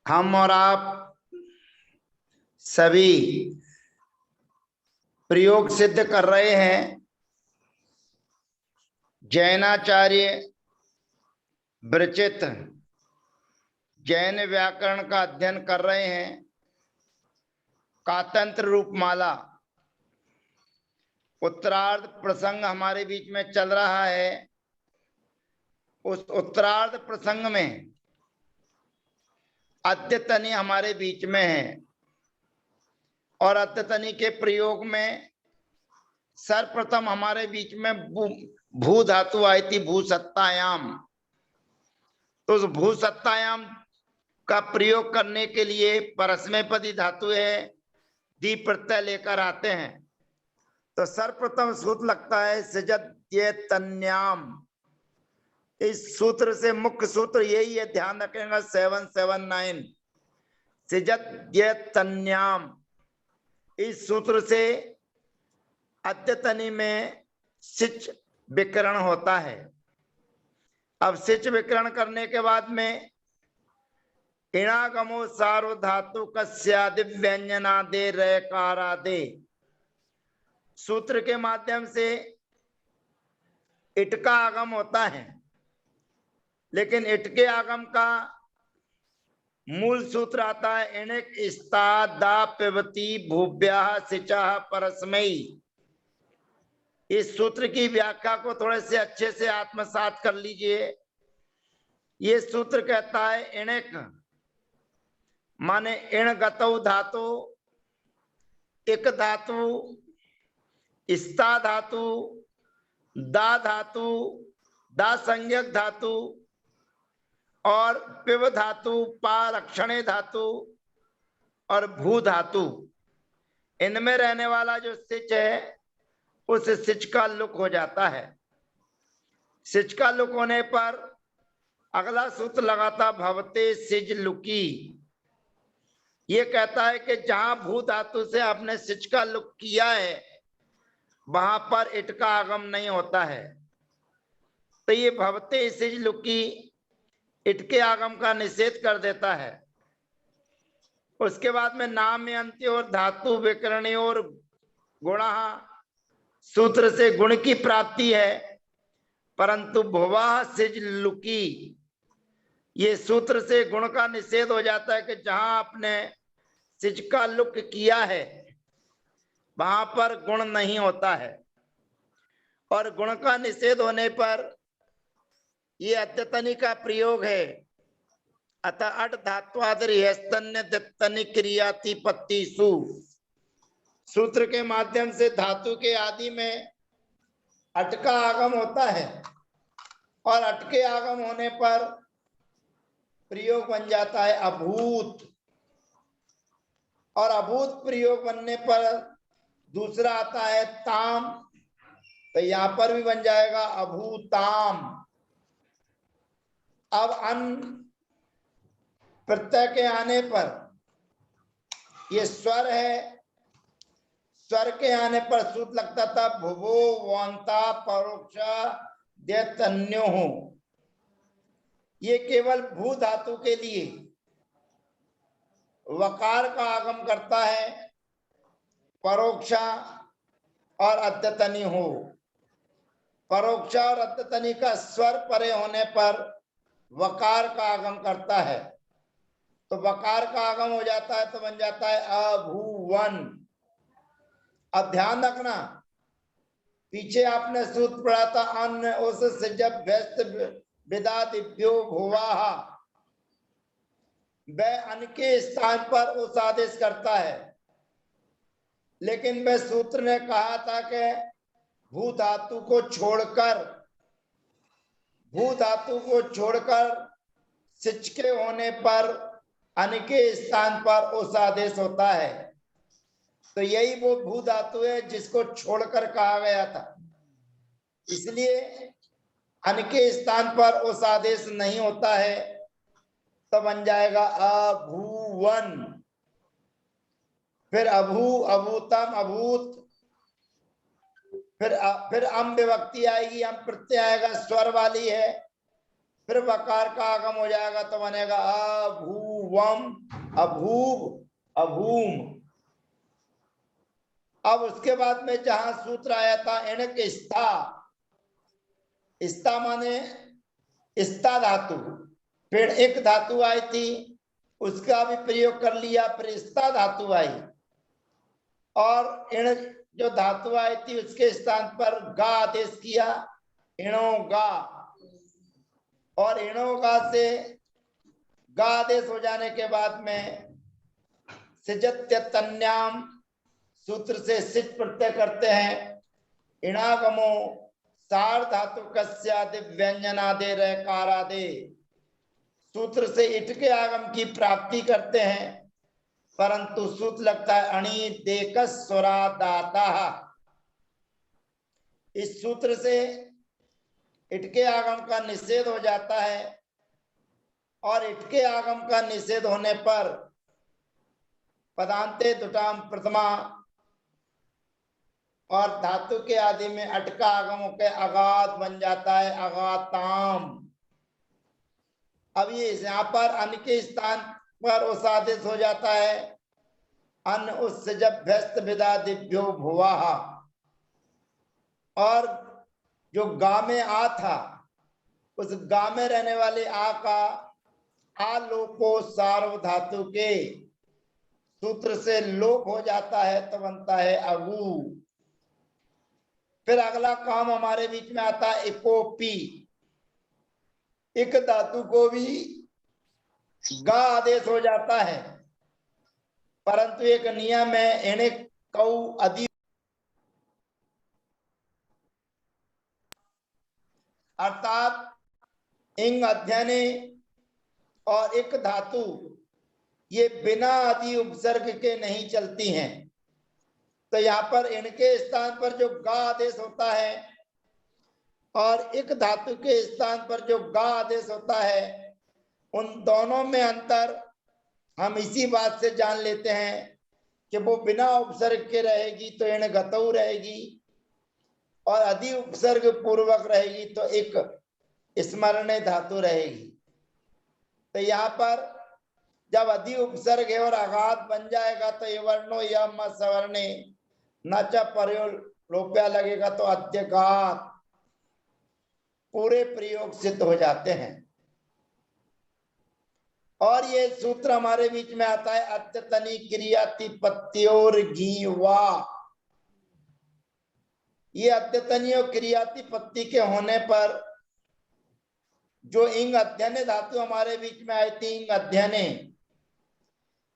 हम और आप सभी प्रयोग सिद्ध कर रहे हैं। जैनाचार्य विरचित जैन व्याकरण का अध्ययन कर रहे हैं। कातंत्र रूपमाला उत्तरार्ध प्रसंग हमारे बीच में चल रहा है। उस उत्तरार्ध प्रसंग में अद्यतनी हमारे बीच में है और अद्यतनी के प्रयोग में सर्वप्रथम हमारे बीच में भू धातु आई थी, भू सत्तायाम। तो उस भू सत्तायाम का प्रयोग करने के लिए परस्मैपदी धातु है, दी प्रत्यय लेकर आते हैं। तो सर्वप्रथम सूत्र लगता है सिजत्यन्याम। इस सूत्र से मुख्य सूत्र यही है, ध्यान रखेंगे 779 सिजत्यन्याम। इस सूत्र से अद्यतनी में सिच विकरण होता है। अब सिच विकरण करने के बाद में इणागमो सार्वधातु कस्यादि व्यंजनादे रकारादे सूत्र के माध्यम से इट का आगम होता है, लेकिन इट के आगम का मूल सूत्र आता है इणिक स्ता दा पिबती भूभ्याः सिचाः परस्मैः। इस सूत्र की व्याख्या को थोड़े से अच्छे से आत्मसात कर लीजिए। ये सूत्र कहता है इणिक माने इण गतौ धातु, इक धातु, स्ता धातु, दा धातु, दा संज्ञक धातु और पिव धातु, पा लक्षणे धातु और भू धातु, इनमें रहने वाला जो सिच है उस सिच का लुक हो जाता है। सिच का लुक होने पर अगला सूत्र लगाता भवते सिज लुकी। ये कहता है कि जहां भू धातु से आपने सिच का लुक किया है वहां पर इट का आगम नहीं होता है। तो ये भवते सिज लुकी इट के आगम का निषेध कर देता है। उसके बाद में नाम अंत्य और धातु विकरणी और गुणा सूत्र से गुण की प्राप्ति है, परंतु भुवा सिज लुकी ये सूत्र से गुण का निषेध हो जाता है कि जहां आपने सिज का लुक किया है वहां पर गुण नहीं होता है। और गुण का निषेध होने पर ये अद्यतनी का प्रयोग है। अतः अट धात्वादरिहस्तन्य दत्तनि क्रियाति पत्तिसु सूत्र के माध्यम से धातु के आदि में अट का आगम होता है और अट के आगम होने पर प्रयोग बन जाता है अभूत। और अभूत प्रयोग बनने पर दूसरा आता है ताम, तो यहां पर भी बन जाएगा अभूताम। अब अन प्रत्यय के आने पर ये स्वर है, स्वर के आने पर सूत्र लगता था भुवो वांता परोक्षा द्यतन्यो। ये केवल भू धातु के लिए वकार का आगम करता है, परोक्षा और अद्यतनी हो। परोक्षा और अद्यतनी का स्वर परे होने पर वकार का आगम करता है, तो वकार का आगम हो जाता है तो बन जाता है अभुवन। अब ध्यान रखना, पीछे आपने सूत्र पढ़ा था अन्न उस जब व्यस्त विदा दिव्यो भुवाहा, वह अन के स्थान पर उस आदेश करता है, लेकिन वह सूत्र ने कहा था कि भू धातु को छोड़कर सिच के होने पर अन के स्थान पर उस आदेश होता है। तो यही वो भू धातु है जिसको छोड़कर कहा गया था, इसलिए अन के स्थान पर उस आदेश नहीं होता है, तो बन जाएगा अभूवन। फिर अभू, अभूतम, अभूत, फिर अम विभक्ति आएगी, अम प्रत्यय आएगा, स्वर वाली है। फिर वकार का आगम हो जाएगा तो बनेगा अभूवम, अभूव, अभूम। अब उसके बाद में जहां सूत्र आया था इणक स्था, स्था माने स्था धातु, फिर एक धातु आई थी उसका भी प्रयोग कर लिया, फिर स्था धातु आई और इण जो धातु आई थी उसके स्थान पर गा आदेश किया, इणो गा, और इणो गा से गा आदेश हो जाने के बाद में सिजत्य तन्याम सूत्र से सिच प्रत्यय करते हैं। इणागमो सार धातु कस्यादि व्यंजनादे रकारादे, सूत्र से इट के आगम की प्राप्ति करते हैं, परंतु सूत्र लगता है अणि देक स्वरादाता। इस सूत्र से इट के आगम का निषेध हो जाता है और इट के आगम का निषेध होने पर पदांते दुटाम प्रथमा और धातु के आदि में अटका आगम के अगाध बन जाता है, अगाताम। अब ये यहाँ पर अन के स्थान पर उस आदेश हो जाता है, अन उस जब व्यस्त विदा दिव्यो भुवा, और जो गा में आ था उस गा में रहने वाले आ का आलोपो सार्व धातु के सूत्र से लोप हो जाता है तो बनता है अगु। फिर अगला काम हमारे बीच में आता है इकोपी, इक धातु को भी गा आदेश हो जाता है, परंतु एक नियम है, इणे कौ अधि, अर्थात इंग अध्ययने और एक धातु ये बिना आदि उपसर्ग के नहीं चलती हैं। तो यहाँ पर इनके स्थान पर जो गा आदेश होता है और एक धातु के स्थान पर जो गा आदेश होता है, उन दोनों में अंतर हम इसी बात से जान लेते हैं कि वो बिना उपसर्ग के रहेगी तो इण गतौ रहेगी और अधि उपसर्ग पूर्वक रहेगी तो एक स्मरणे धातु रहेगी। तो यहाँ पर जब अधि उपसर्ग है और आघात बन जाएगा तो ये वर्णो यम सवर्णे न च पर्यो लोप्या लगेगा तो अध्यघात पूरे प्रयोग सिद्ध हो जाते हैं। और ये सूत्र हमारे बीच में आता है अत्यतनी क्रियातिपत्योर घीवा। ये अत्यतनी और क्रियातिपत्ति के होने पर जो इंग अध्ययने धातु हमारे बीच में आई थी, इंग अध्ययने,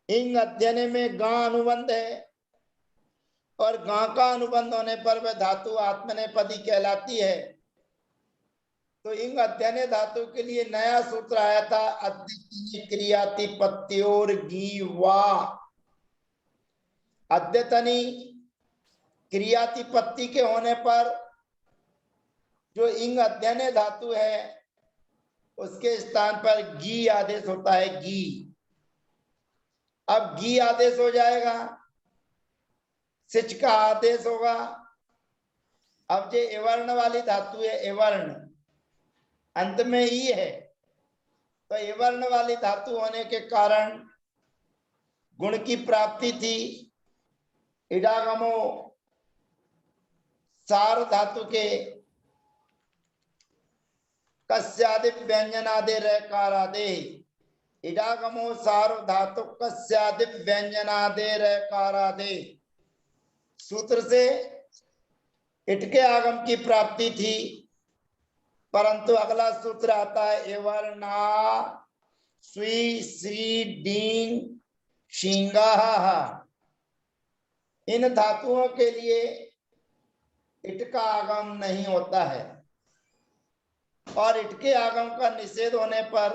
इंग अध्ययने में गा अनुबंध है और गा का अनुबंध होने पर वह धातु आत्मनेपदी कहलाती है। तो इंग अध्ययने धातु के लिए नया सूत्र आया था अद्यतनी क्रियातिपत्योर घीवा। अद्यतनी क्रियातिपत्ति के होने पर जो इंग अध्ययने धातु है उसके स्थान पर गी आदेश होता है, गी। अब गी आदेश हो जाएगा, सिच का आदेश होगा। अब जो एवर्ण वाली धातु है, एवर्ण अंत में ई है, तो एवर्ण वाली धातु होने के कारण गुण की प्राप्ति थी। इडागमो सार धातु के कस्यादि व्यंजनादे रकारादे, इडागमो सार धातु कस्यादि व्यंजनादे रकारादे सूत्र से इट के आगम की प्राप्ति थी, परंतु अगला सूत्र आता है एवर्णा स्वी श्री डींग शिंगा। इन धातुओं के लिए इट का आगम नहीं होता है और इट के आगम का निषेध होने पर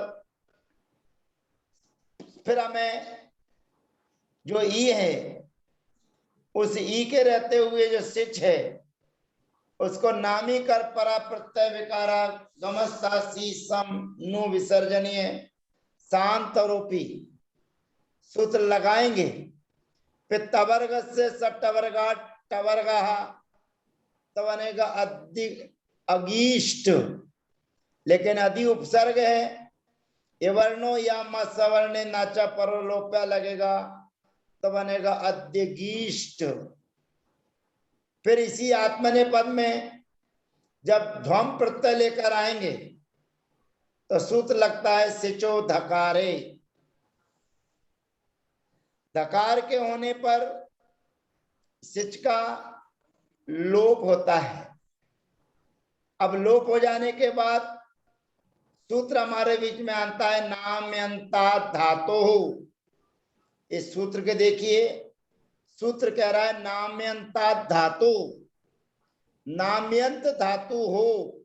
फिर हमें जो ई है उस ई के रहते हुए जो सिच है उसको नामी कर परा प्रत्यय विकारा गमस्ता सी सम नु विसर्जनीय शांत रूपी सूत्र लगाएंगे। फिर तवर्ग से सटवर्गा टवर्गा तो बनेगा अगीष्ट लेकिन अधि उपसर्ग है, ये वर्णो या म सवर्णे नाचा परलोप्या लगेगा तो बनेगा अद्यगीष्ट। फिर इसी आत्मने पद में जब ध्वम प्रत्यय लेकर आएंगे तो सूत्र लगता है सिचो धकारे। धकार के होने पर सिच का लोप होता है। अब लोप हो जाने के बाद सूत्र हमारे बीच में आता है नाम्यंता धातो। इस सूत्र के देखिए, सूत्र कह रहा है नाम्यंता धातु, नाम्यंत धातु हो,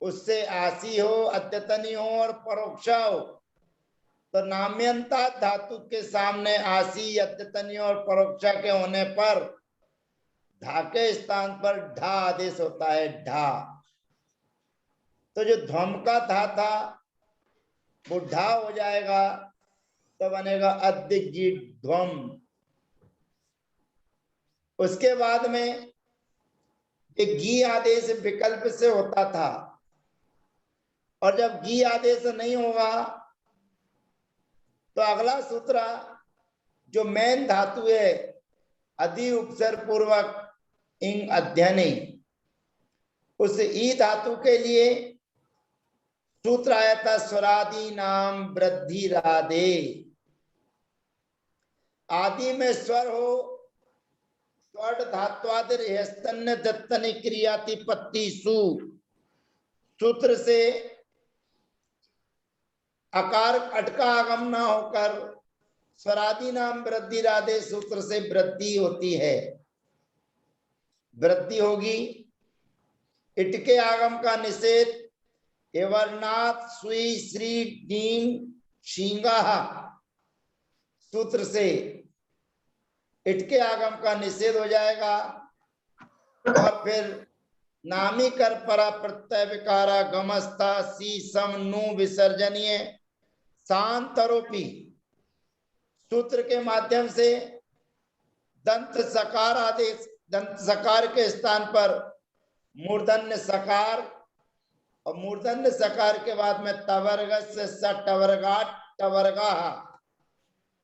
उससे आसी हो, अद्यतनी हो और परोक्ष हो। तो नाम्यंता धातु के सामने आसी, अद्यतनी और परोक्षा के होने पर धा के स्थान पर ढा आदेश होता है, ढा। तो जो ध्वम का धा था वो ढा हो जाएगा तो बनेगा अद्यगी ध्वम। उसके बाद में गी आदेश विकल्प से होता था, और जब गी आदेश नहीं होगा तो अगला सूत्र जो मेन धातु है अधि उपसर्ग पूर्वक इंग अध्ययनी, उस ई धातु के लिए सूत्र आया था स्वरादि नाम वृद्धि राधे। आदि में स्वर हो स्वर धात्वादिर स्तन्य दत्तनी क्रियाति पत्ती सु, सूत्र से अकार अटका आगम ना होकर स्वरादि नाम वृद्धि राधे सूत्र से वृद्धि होती है। वृद्धि होगी, इट के आगम का निषेध एवरनाथ सुई श्री डीम शींगा सूत्र से इट के आगम का निषेध हो जाएगा। और फिर नामी कर परा प्रत्यय विकारा गमस्ता सी सम नु विसर्जनीय शांतरोपी सूत्र के माध्यम से दंत सकार आदेश, दंत सकार के स्थान पर मूर्धन्य सकार, और मूर्धन्य सकार के बाद में तवर्ग से सटवर्गा टवर्गा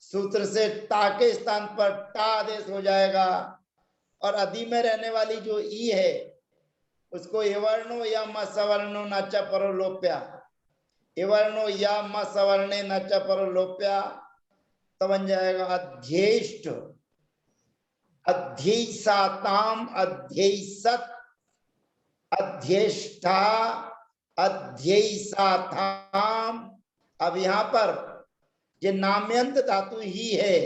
सूत्र से ता के स्थान पर टा आदेश हो जाएगा। और अधि में रहने वाली जो ई है उसको एवर्णो या म सवर्णो न च परलोप्या, एवर्णो या म सवर्णे न च परलोप्या तो बन जाएगा अध्येष्ट। अध्ययसाताम अध्ययसत अध्येष्ठा अध्ययसाताम। अब यहां पर ये नाम्यंत धातु ही है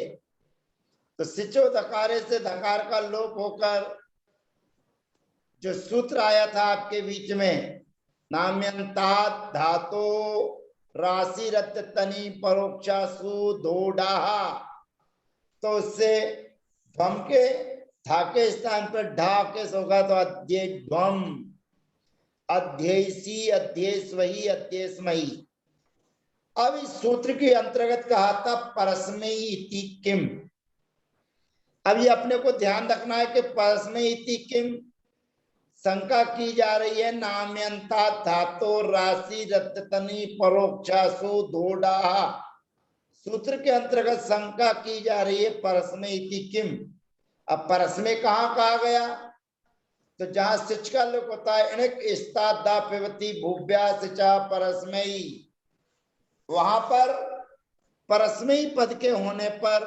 तो सिचो धकारे से धकार का लोप होकर जो सूत्र आया था आपके बीच में नाम्यंता धातो राशि रत्तनी परोक्षा सु धोडा, तो उससे ध्वम के धा के स्थान पर ढा के होगा तो अध्यध्वम, अध्ययसी अध्ययस्वही अध्ययस्मयी। अब इस सूत्र के अंतर्गत कहा था परस्मयी इति किम। अब ये अपने को ध्यान रखना है कि परस्मयी इति किम शंका की जा रही है नाम्यंता धातो राशि रत्तनी परोक्षासु धोडा, सूत्र के अंतर्गत शंका की जा रही है परस्मय इति किम। अब परस्मय कहाँ कहा गया, तो जहां सिच का लोप होता है इणिक स्ता दा पिबती भूभ्या सिचा परस्मयी, वहां पर परस्मयी पद के होने पर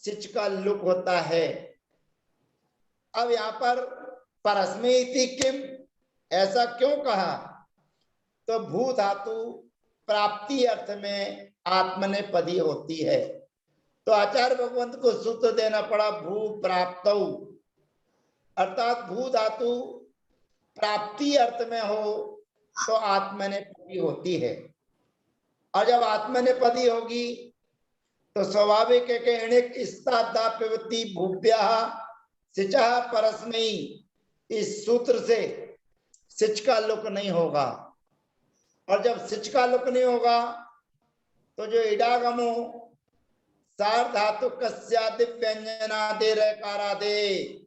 सिच का लुप होता है। अब यहां पर परस्मयी इति किम ऐसा क्यों कहा, तो भू धातु प्राप्ति अर्थ में आत्मनेपदी होती है, तो आचार्य भगवंत को सूत्र देना पड़ा भू प्राप्त, अर्थात भू धातु प्राप्ति अर्थ में हो तो आत्मनेपदी होती है। और जब आत्मनेपदी होगी तो स्वाभाविक है कि इणिक स्ता दा पिबती भूभ्या सिचा परस्मयी, इस सूत्र से सिच का लुक नहीं होगा। और जब सिच का लुक नहीं होगा तो जो इडागमो सार धातु कस्यादि व्यंजनादि रकारादे,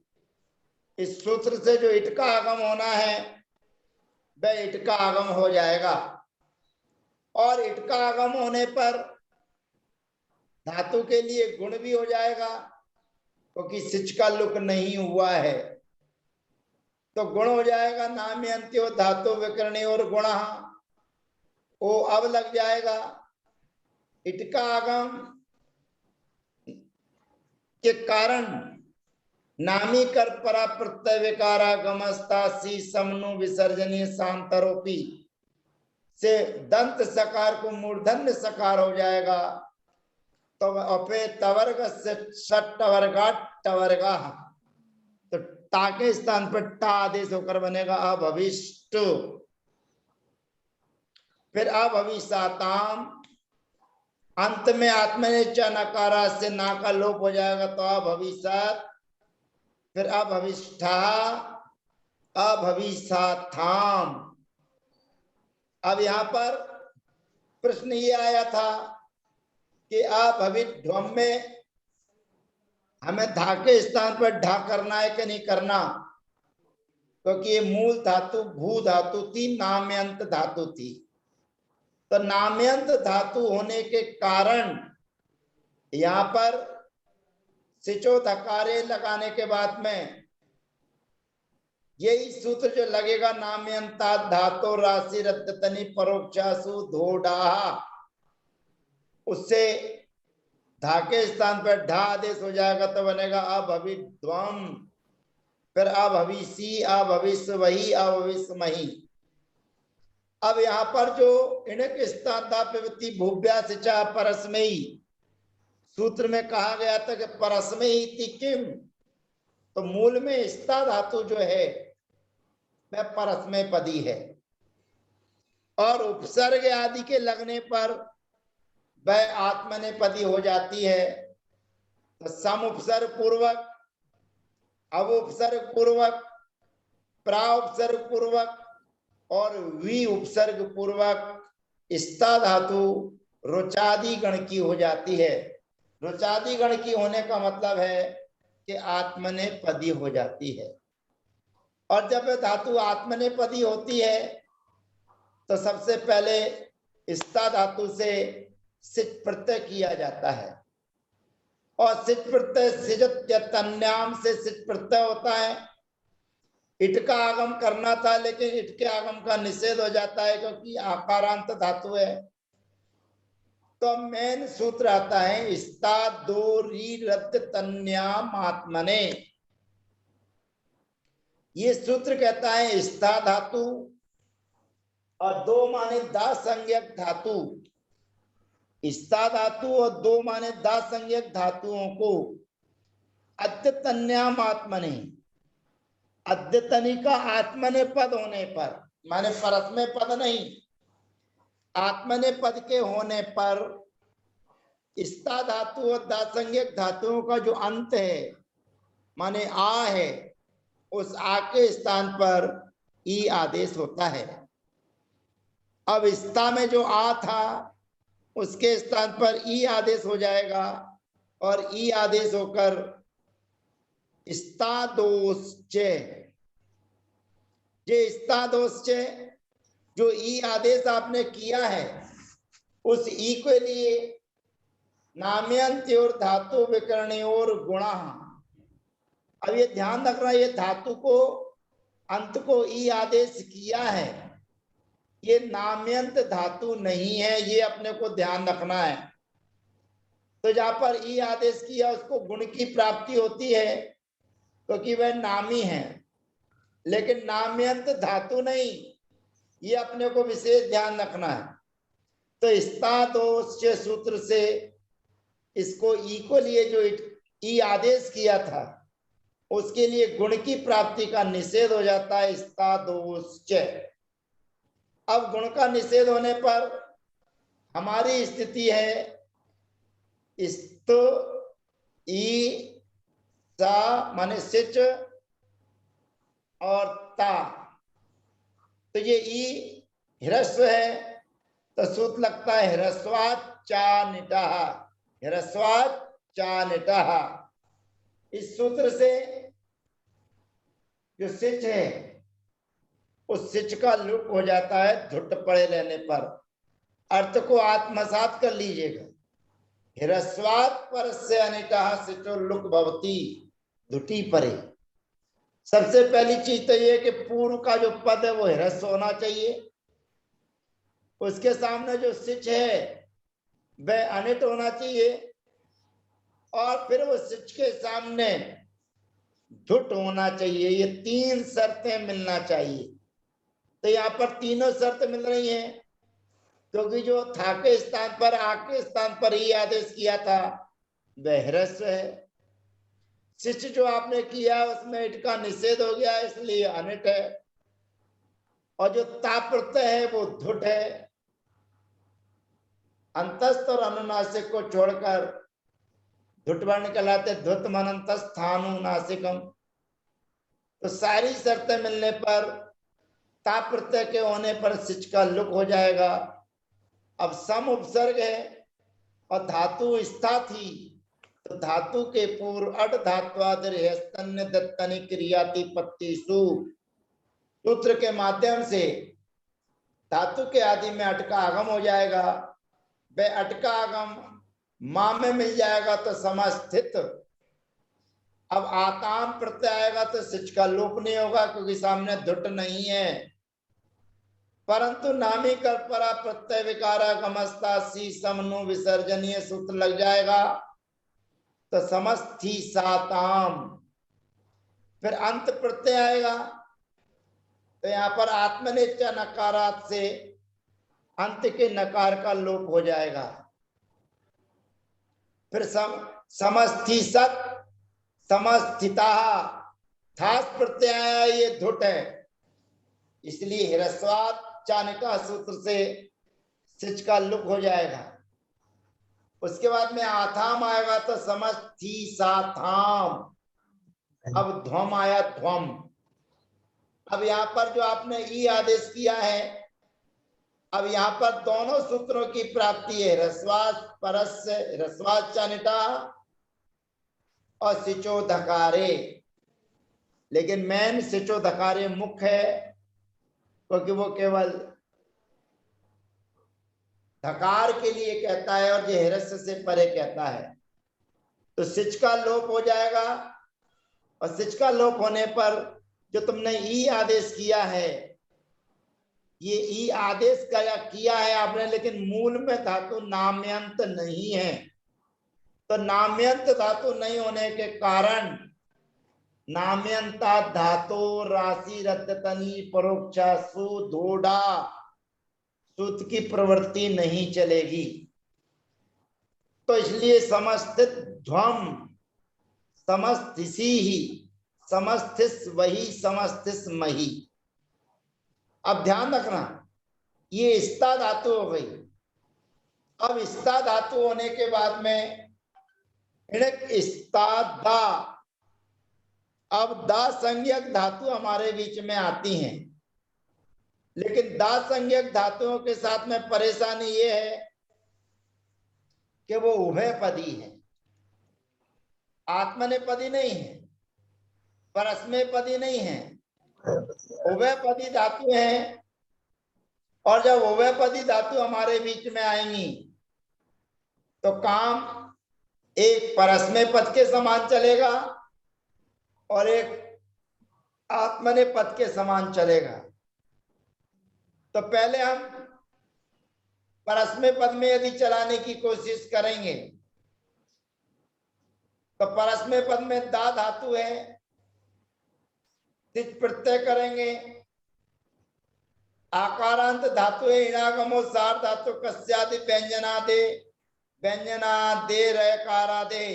इस सूत्र से जो इट का आगम होना है वह इट का आगम हो जाएगा। और इट का आगम होने पर धातु के लिए गुण भी हो जाएगा, क्योंकि सिच का लुक नहीं हुआ है तो गुण हो जाएगा। नाम्यंत्यो धातु विकरणी और गुण वो अब लग जाएगा। इट का आगम के कारण नामी कर परा प्रत्यय विकारागमस्ता सी समनु विसर्जनीय शांतरोपी से दंत सकार को मूर्धन्य सकार हो जाएगा। तो अपे तवर्ग से टवर्गा टवर्गा, तो टा के स्थान पर टा आदेश होकर बनेगा अभविष्ट। फिर अभविष्यताम, अंत में आत्मने च नकारा से ना का लोप हो जाएगा तो अभविष्यत। फिर अभविष्ठा अभविष्याथाम। अब यहां पर प्रश्न ये आया था कि अभविध्वम में हमें धा के स्थान पर ढा करना है कि नहीं करना, क्योंकि ये मूल धातु भू धातु थी, नाम्यंत धातु थी। तो नाम्यंत धातु होने के कारण यहां पर सिचो धकारे लगाने के बाद में यही सूत्र जो लगेगा, नाम्यंता धातु राशि रत्तनी परोक्षासु धोडा, उससे धा के स्थान पर ढा आदेश हो जाएगा तो बनेगा अभविध्वम। फिर अभविष्य अभविष्य वही अभविष्य मही। अब यहां पर जो इणक स्थानापिवृत्ति भूभ्या सिचा परस्मयी सूत्र में कहा गया था कि परस्मयी किम, तो मूल में स्था धातु जो है वह परस्मय पदी है और उपसर्ग आदि के लगने पर वह आत्मनेपदी हो जाती है। तो सम उपसर्ग पूर्वक, अब उपसर्ग पूर्वक, प्रा उपसर्ग पूर्वक और वी उपसर्ग पूर्वक स्था धातु रुचादि गण की हो जाती है। रुचादि गण की होने का मतलब है कि आत्मनेपदी हो जाती है। और जब धातु आत्मनेपदी होती है तो सबसे पहले स्था धातु से सिच प्रत्यय किया जाता है और सिच प्रत्यय सिजत्यन्याम से सिच प्रत्यय होता है। इट का आगम करना था लेकिन इट के आगम का निषेध हो जाता है क्योंकि आकारांत धातु है। तो मेन सूत्र आता है स्था दो री रत तन्याम आत्मने। ये सूत्र कहता है स्था धातु और दो माने दा संज्ञक धातु, स्था धातु और दो माने दा संज्ञक धातुओं को अद्यतन्याम आत्मने, अद्यतनी का आत्मने पद होने पर, माने परस्मय पद नहीं, आत्मने पद के होने पर स्था धातु और दासंज्ञक धातुओं का जो अंत है माने आ है, उस आ के स्थान पर ई आदेश होता है। अब स्था में जो आ था उसके स्थान पर ई आदेश हो जाएगा और ई आदेश होकर स्था दोष जो ई आदेश आपने किया है उस ई के लिए नाम्यंत और धातु विकरणी और गुणा। अब ये ध्यान रखना, ये धातु को अंत को ई आदेश किया है, ये नाम्यंत धातु नहीं है, ये अपने को ध्यान रखना है। तो जहां पर ई आदेश किया उसको गुण की प्राप्ति होती है क्योंकि वह नामी है, लेकिन नाम्यंत धातु नहीं, ये अपने को विशेष ध्यान रखना है। तो स्था दोष सूत्र से इसको ई को लिए जो ई आदेश किया था उसके लिए गुण की प्राप्ति का निषेध हो जाता है स्था दोष। अब गुण का निषेध होने पर हमारी स्थिति है स्त ई सा माने सिच और ता। तो ये ई ह्रस्व है तो सूत्र लगता है ह्रस्वात् चा निटः, ह्रस्वात् चा निटः। इस सूत्र से जो सिच है उस सिच का लुक हो जाता है धुट पड़े रहने पर। अर्थ को आत्मसात कर लीजिएगा। ह्रस्वात् परस्य अनिटः सिचो लुक भवति, धुटी परे। सबसे पहली चीज तो ये कि पूर्व का जो पद है वो ह्रस्व होना चाहिए, उसके सामने जो सिच है वह अनिट होना चाहिए, और फिर वो सिच के सामने धुट होना चाहिए। ये तीन शर्तें मिलना चाहिए। तो यहाँ पर तीनों शर्त मिल रही हैं, क्योंकि जो था के स्थान पर आ के स्थान पर ही आदेश किया था वह ह्रस्व है। सिच जो आपने किया उसमें इट का निषेध हो गया, इसलिए अनिट है। और जो ता प्रत्यय है वो धुट है। अंतस्थ और अनुनासिक को छोड़कर धुट वर्ण कहलाते। धुत मनंतस्थानुनासिकम। तो सारी शर्तें मिलने पर ता प्रत्यय के होने पर सिच का लुक हो जाएगा। अब सम उपसर्ग है और धातु स्था थी, तो धातु के पूर्व अट धात्वादि दत्तनि क्रियाति पत्तिषु सूत्र के माध्यम से धातु के आदि में अट का आगम हो जाएगा। वह अट का आगम मां में मिल जाएगा तो समस्थित। अब आताम प्रत्यय आएगा तो सिच का लोप नहीं होगा, क्योंकि सामने धुट नहीं है। परंतु नामी कर्परा प्रत्यय विकारा गमस्ता सी समनु विसर्जनीय सूत्र लग जाएगा तो समस्थि साताम। फिर अंत प्रत्यय आएगा तो यहाँ पर आत्मनिश्चय नकारात से अंत के नकार का लोप हो जाएगा। फिर समस्थि सत समस्थिता थास प्रत्यय ये धुट है, इसलिए ह्रस्वात् चाणक्य सूत्र से सिच का लुक हो जाएगा। उसके बाद में आथाम आएगा तो समस्थि साथाम। अब ध्वम आया ध्वम। अब यहाँ पर जो आपने ई आदेश किया है, अब यहाँ पर दोनों सूत्रों की प्राप्ति है, ह्रस्वात् परस्य ह्रस्वात् चानिटा और सिचो धकारे। लेकिन मैन सिचो धकारे मुख्य है, क्योंकि वो केवल धकार के लिए कहता है और ये ह्रस्व से परे कहता है। तो सिच का लोप हो जाएगा, और सिच का लोप होने पर जो तुमने ई आदेश किया है, ये ई आदेश किया है आपने, लेकिन मूल में धातु नाम्यंत नहीं है। तो नाम्यंत धातु नहीं होने के कारण नाम्यंता धातु राशि रत्तनी परोक्षा सु धोड़ा सूत्र की प्रवृत्ति नहीं चलेगी। तो इसलिए समस्थित ध्वम समस्थिसी ही समस्थिस वही समस्थिस मही। अब ध्यान रखना, ये स्था धातु हो गई। अब स्था धातु होने के बाद में इणक स्था दा। अब दा संज्ञक धातु हमारे बीच में आती हैं, लेकिन दा संज्ञक धातुओं के साथ में परेशानी ये है कि वो उभयपदी है, आत्मनेपदी नहीं है, परस्मैपदी नहीं है, उभयपदी धातु है। और जब उभयपदी धातु हमारे बीच में आएंगी तो काम एक परस्मैपद के समान चलेगा और एक आत्मनेपद के समान चलेगा। तो पहले हम परस्मैपद में यदि चलाने की कोशिश करेंगे तो परस्मैपद में दा धातु है, सिच प्रत्यय करेंगे, आकारांत धातु है, इणागमो सार धातु कस्यादि व्यंजनादे व्यंजनादे रकारादे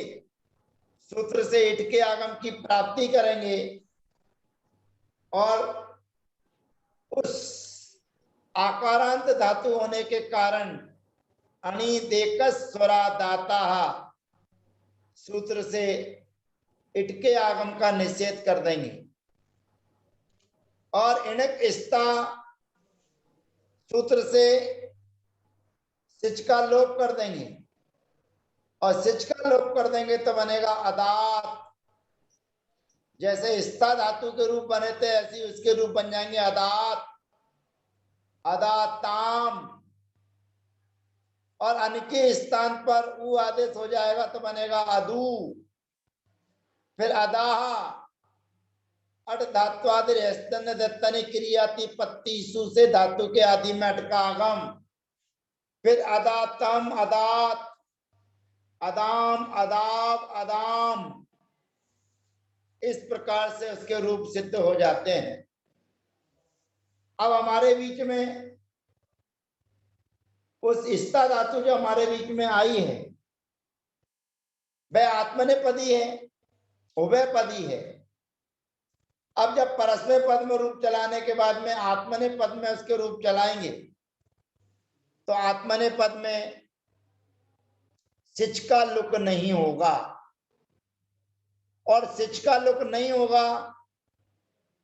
सूत्र से इट के आगम की प्राप्ति करेंगे, और उस आकारांत धातु होने के कारण अनिदेकस्वरा दाता सूत्र से इट के आगम का निषेध कर देंगे और इणक स्था सूत्र से सिच का लोप कर देंगे, और सिच का लोप कर देंगे तो बनेगा अदात। जैसे स्था धातु के रूप बने थे ऐसे उसके रूप बन जाएंगे अदात, अदाताम, और अन के स्थान पर उ आदेश हो जाएगा तो बनेगा अदू। फिर अदाहा, अट धात्वादि स्तन दत्तनि क्रियाति पत्ती सु से धातु के आदि में अटका आगम। फिर अदातम, अदात, अदाम, अदाब, अदाम, इस प्रकार से उसके रूप सिद्ध हो जाते हैं। अब हमारे बीच में उस स्था धातु जो हमारे बीच में आई है वह आत्मनेपदी है, उभयपदी है। अब जब परस्मै पद में रूप चलाने के बाद में आत्मने पद में उसके रूप चलाएंगे तो आत्मने पद में सिच का लुक नहीं होगा, और सिच का लुक नहीं होगा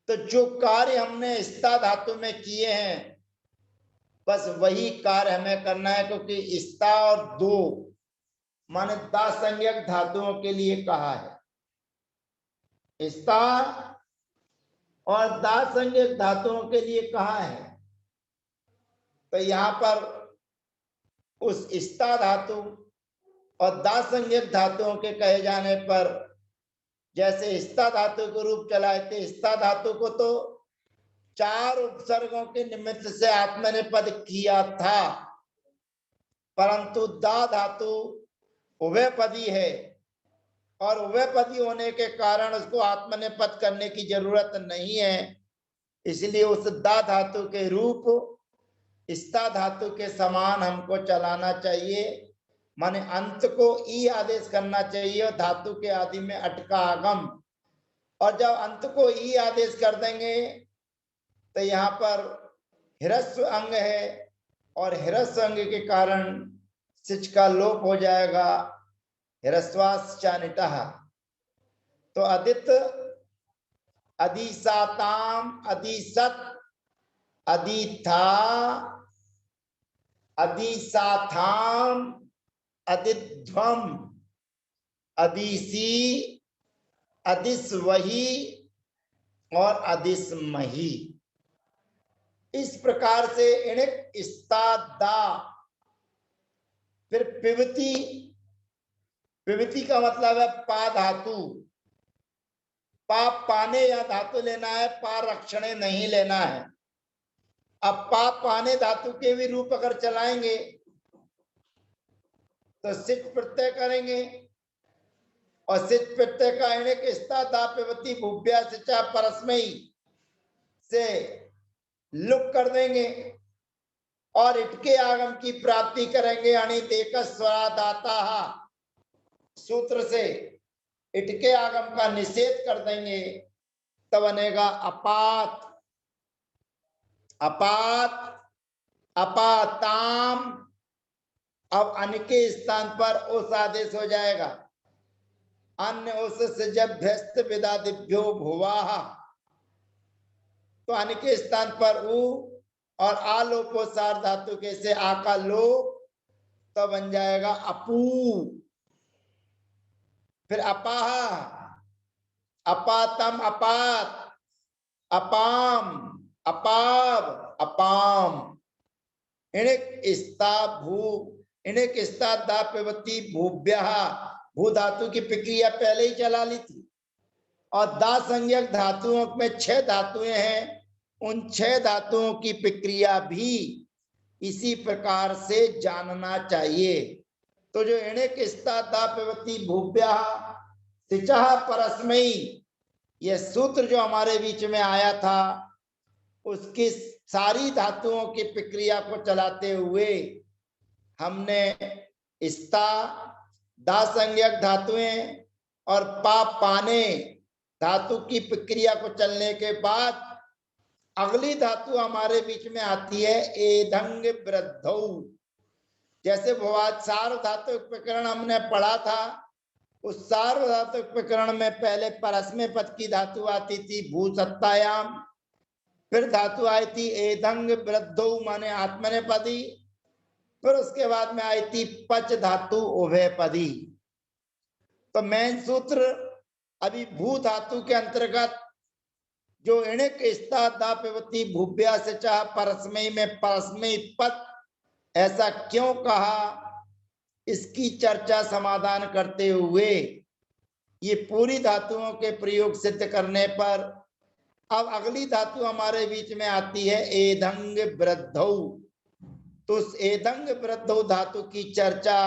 तो जो कार्य हमने स्था धातु में किए हैं बस वही कार्य हमें करना है, क्योंकि स्था और दो माने दा संज्ञक धातुओं के लिए कहा है, स्था और दा संज्ञक धातुओं के लिए कहा है। तो यहाँ पर उस स्था धातु और दा संज्ञक धातुओं के कहे जाने पर जैसे स्था धातु को रूप चलाए थे, स्था धातु को तो 4 उपसर्गों के निमित्त से आत्मनेपद किया था, परंतु दा धातु उभयपदी है और उभयपदी होने के कारण उसको आत्मनेपद करने की जरूरत नहीं है। इसलिए उस दा धातु के रूप स्था धातु के समान हमको चलाना चाहिए, माने अंत को ई आदेश करना चाहिए और धातु के आदि में अटका आगम। और जब अंत को ई आदेश कर देंगे तो यहाँ पर ह्रस्व अंग है और ह्रस्व अंग के कारण सिच का लोप हो जाएगा, ह्रस्वाश्चानितः। तो अदित, अधिसाताम, अधिसत, अधिथा, अधिसाथाम, अधिध्वम, अधिसी, अधिस्वही और अधिस्मही। इस प्रकार से इणिक स्था दा। फिर पिबती, पिबती का मतलब है पा धातु, पा पाने या धातु लेना है, पा रक्षणे नहीं लेना है। अब पा पाने धातु के भी रूप अगर चलाएंगे तो सिच प्रत्यय करेंगे और सिच प्रत्यय का इणिक स्था दा पिबती भूभ्या सिचा परस्मयी से लुक कर देंगे और इटके आगम की प्राप्ति करेंगे। अणित एक स्वरादाता सूत्र से इटके आगम का निषेध कर देंगे तो बनेगा अपात, अपात, अपाताम। अब अन के स्थान पर उस आदेश हो जाएगा, अन्य उस से जब भ्यस्त विदादिभ्यो भुवाहा, तो अन के स्थान पर उ और आलोपो सार धातु के से आ का लोप तो बन जाएगा अपू। फिर अपाहा, अपातम, अपात, अपाम, अपाव, अपाम। इणिक स्था भू, इणिक स्था दा पिबती भूभ्यः, भू धातु की प्रक्रिया पहले ही चला ली थी और दा संज्ञक धातुओं में 6 धातुएं हैं, उन 6 धातुओं की प्रक्रिया भी इसी प्रकार से जानना चाहिए। तो जो इणिक स्था दा पिबती भूभ्यः सिचः परस्मयी, यह सूत्र जो हमारे बीच में आया था उसकी सारी धातुओं की प्रक्रिया को चलाते हुए हमने स्था दा संज्ञक धातुएं और पा पाने धातु की प्रक्रिया को चलने के बाद अगली धातु हमारे बीच में आती है एधंग वृद्धौ। जैसे भवाद सार्वधातुक प्रकरण हमने पढ़ा था, उस सार्वधातुक प्रकरण में पहले परस्मै पद की धातु आती थी भूसत्तायाम, फिर धातु आई थी एधंग वृद्धौ माने आत्मनेपदी, फिर उसके बाद में आई थी पच धातु उभयपदी। तो मेन सूत्र अभी भू धातु के अंतर्गत जो इणिक स्था दापवती भूभ्या से चाह परस्मयी में परस्मयी पद ऐसा क्यों कहा, इसकी चर्चा समाधान करते हुए ये पूरी धातुओं के प्रयोग सिद्ध करने पर अब अगली धातु हमारे बीच में आती है एधंग वृद्धौ। तो उस एधंग वृद्धौ धातु की चर्चा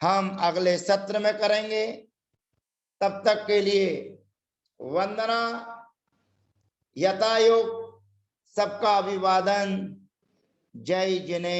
हम अगले सत्र में करेंगे। तब तक के लिए वंदना, यथायोग, सबका अभिवादन। जय जिनेन्द्र।